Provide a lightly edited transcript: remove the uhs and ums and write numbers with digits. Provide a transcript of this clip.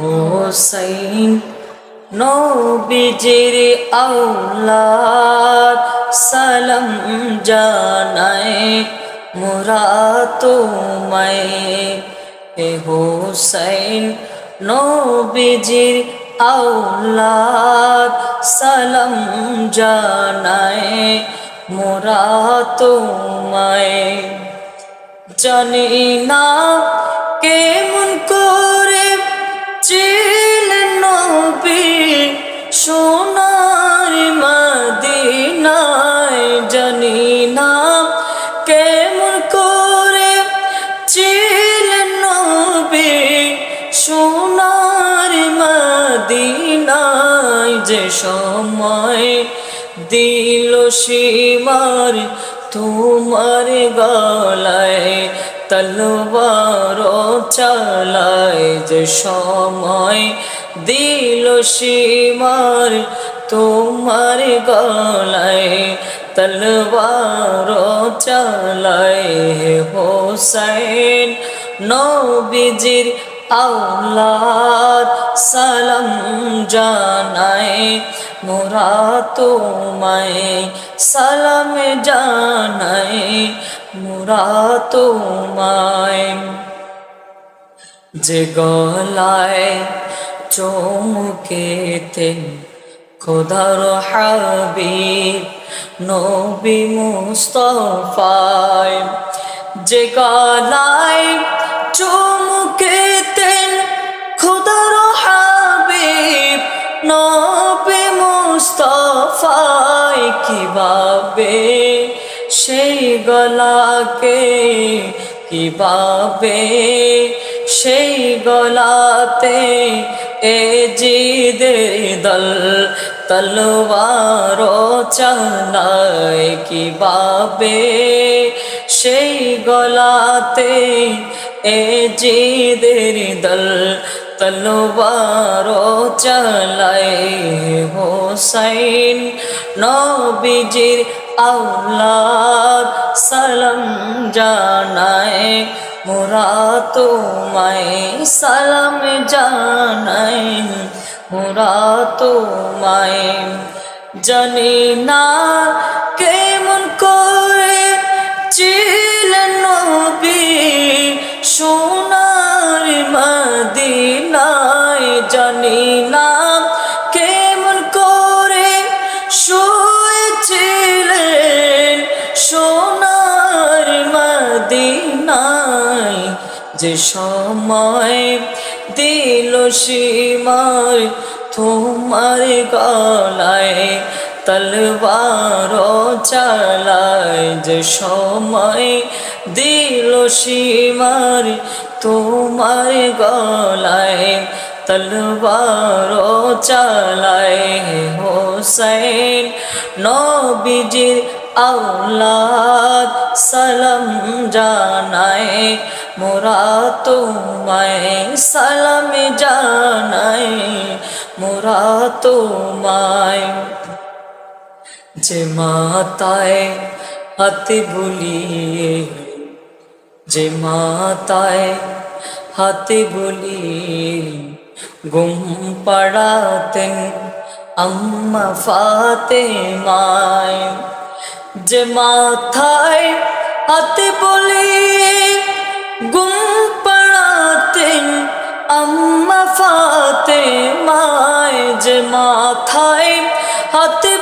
হোসাইন নবীজির আওলাদ সালাম জানাই মোরা তোমায়। হে হোসাইন নবীজির আওলাদ সালাম জানাই মোরা তোমায়। জানি না কেমন করে ছিলেন নবী সোনার মদিনায়। জানি না কেমন করে ছিলেন নবী সোনার মদিনায়। যে সময় দিল সীমার তোমার গলায় তলোয়ার চালায়। যে সময় দিল সীমার তোমার গলায় তলোয়ার চালায়। হোসাইন নবীজির আওলাদ সালাম জানাই মোরা তোমায়। সালাম জানাই মোরা তোমায়। যে গলায় চুমুকেতেন খোদার হাবিব নবী মুস্তাফায়। যে গলায় চুমুকেতেন খোদার হাবিব নবী মুস্তাফায়। কিভাবে সেই গলাকে কিভাবে সেই গলাতে এ জিদের দল তলোয়ার চালায়। কিভাবে সেই গলাতে এ জিদের দল তলোয়ার চালায়। হোসাইন নবীজির আওলাদ সালাম জানাই মোরা তোমায়। সালাম জানাই মোরা তোমায়। জানি না কেমন করে ছিলেন নবী সোনার মদিনায়। জানি না কেমন করে শুয়েছিলেন সোনার মদিনায়। যে সময় দিল সীমার তোমার গলায় তলোয়ার চালায়। যে সময় দিল সীমার তোমার গলায় তলোয়ার চালায়। হোসাইন নবীজির আওলাদ সালাম জানাই মোরা তোমায়। সালাম জানাই মোরা তোমায়। যে মাতায় হাতে বুলিয়ে যে মাতায় হাতে বুলিয়ে ঘুম পাড়াতেন আম্মা ফাতেমায়। যে মাথায় হাতে বুলিয়ে ঘুম পাড়াতেন আম্মা ফাতেমায়। যে মাথায় হাতে